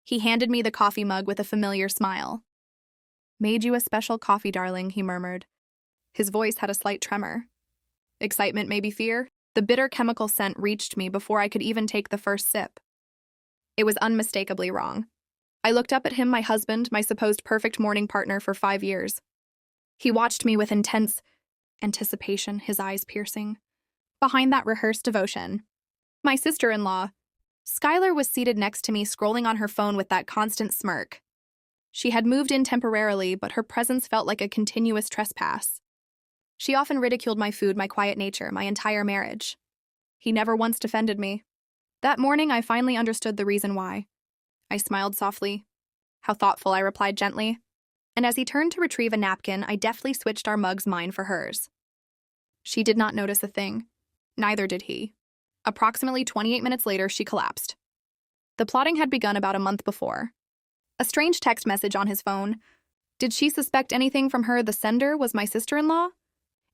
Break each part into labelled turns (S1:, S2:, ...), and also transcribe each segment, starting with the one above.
S1: He handed me the coffee mug with a familiar smile. "Made you a special coffee, darling," he murmured. His voice had a slight tremor. Excitement, maybe fear? The bitter chemical scent reached me before I could even take the first sip. It was unmistakably wrong. I looked up at him, my husband, my supposed perfect morning partner for 5 years. He watched me with intense anticipation, his eyes piercing. Behind that rehearsed devotion, my sister-in-law, Skylar, was seated next to me, scrolling on her phone with that constant smirk. She had moved in temporarily, but her presence felt like a continuous trespass. She often ridiculed my food, my quiet nature, my entire marriage. He never once defended me. That morning, I finally understood the reason why. I smiled softly. "How thoughtful," I replied gently. And as he turned to retrieve a napkin, I deftly switched our mugs, mine for hers. She did not notice a thing. Neither did he. Approximately 28 minutes later, she collapsed. The plotting had begun about a month before. A strange text message on his phone. Did she suspect anything from her? The sender was my sister-in-law?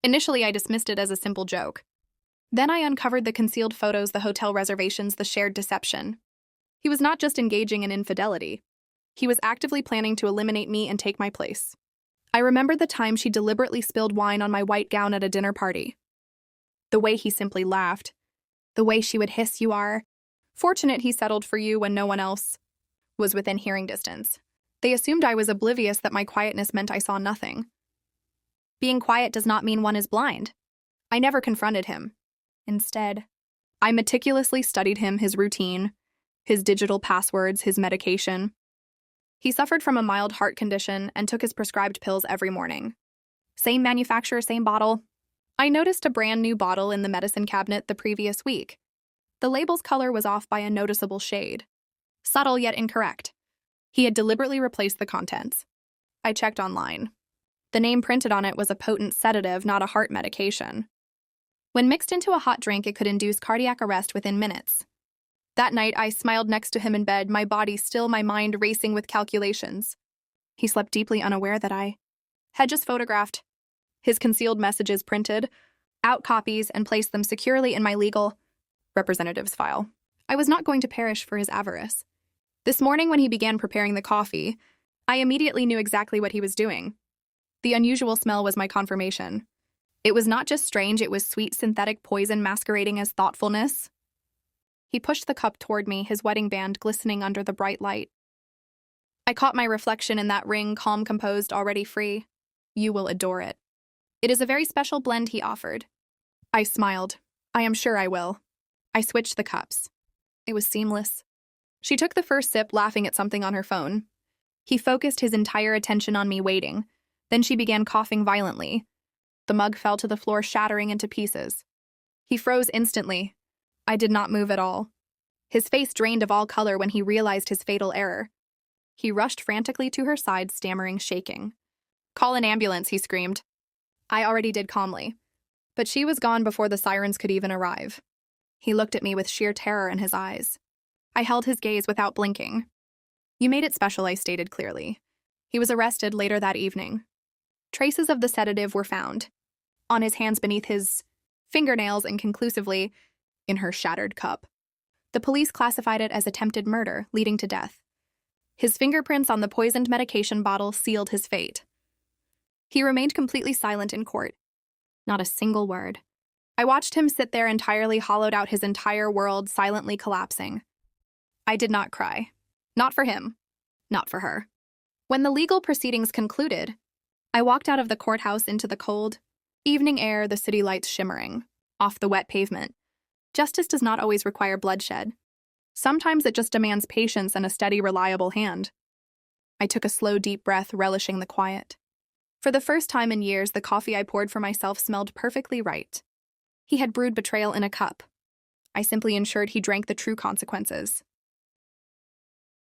S1: Initially, I dismissed it as a simple joke. Then I uncovered the concealed photos, the hotel reservations, the shared deception. He was not just engaging in infidelity. He was actively planning to eliminate me and take my place. I remembered the time she deliberately spilled wine on my white gown at a dinner party. The way he simply laughed. The way she would hiss, "You are fortunate he settled for you when no one else was within hearing distance." They assumed I was oblivious, that my quietness meant I saw nothing. Being quiet does not mean one is blind. I never confronted him. Instead, I meticulously studied him, his routine, his digital passwords, his medication. He suffered from a mild heart condition and took his prescribed pills every morning. Same manufacturer, same bottle. I noticed a brand new bottle in the medicine cabinet the previous week. The label's color was off by a noticeable shade. Subtle yet incorrect. He had deliberately replaced the contents. I checked online. The name printed on it was a potent sedative, not a heart medication. When mixed into a hot drink, it could induce cardiac arrest within minutes. That night, I smiled next to him in bed, my body still, my mind racing with calculations. He slept deeply unaware that I had just photographed his concealed messages, printed out copies, and placed them securely in my legal representative's file. I was not going to perish for his avarice. This morning, when he began preparing the coffee, I immediately knew exactly what he was doing. The unusual smell was my confirmation. It was not just strange, it was sweet synthetic poison masquerading as thoughtfulness. He pushed the cup toward me, his wedding band glistening under the bright light. I caught my reflection in that ring, calm, composed, already free. "You will adore it. It is a very special blend," he offered. I smiled. "I am sure I will." I switched the cups. It was seamless. She took the first sip, laughing at something on her phone. He focused his entire attention on me, waiting. Then she began coughing violently. The mug fell to the floor, shattering into pieces. He froze instantly. I did not move at all. His face drained of all color when he realized his fatal error. He rushed frantically to her side, stammering, shaking. "Call an ambulance," he screamed. I already did calmly. But she was gone before the sirens could even arrive. He looked at me with sheer terror in his eyes. I held his gaze without blinking. "You made it special," I stated clearly. He was arrested later that evening. Traces of the sedative were found. On his hands, beneath his fingernails, and conclusively in her shattered cup. The police classified it as attempted murder, leading to death. His fingerprints on the poisoned medication bottle sealed his fate. He remained completely silent in court. Not a single word. I watched him sit there, entirely hollowed out, his entire world silently collapsing. I did not cry. Not for him. Not for her. When the legal proceedings concluded, I walked out of the courthouse into the cold evening air, the city lights shimmering off the wet pavement. Justice does not always require bloodshed. Sometimes it just demands patience and a steady, reliable hand. I took a slow, deep breath, relishing the quiet. For the first time in years, the coffee I poured for myself smelled perfectly right. He had brewed betrayal in a cup. I simply ensured he drank the true consequences.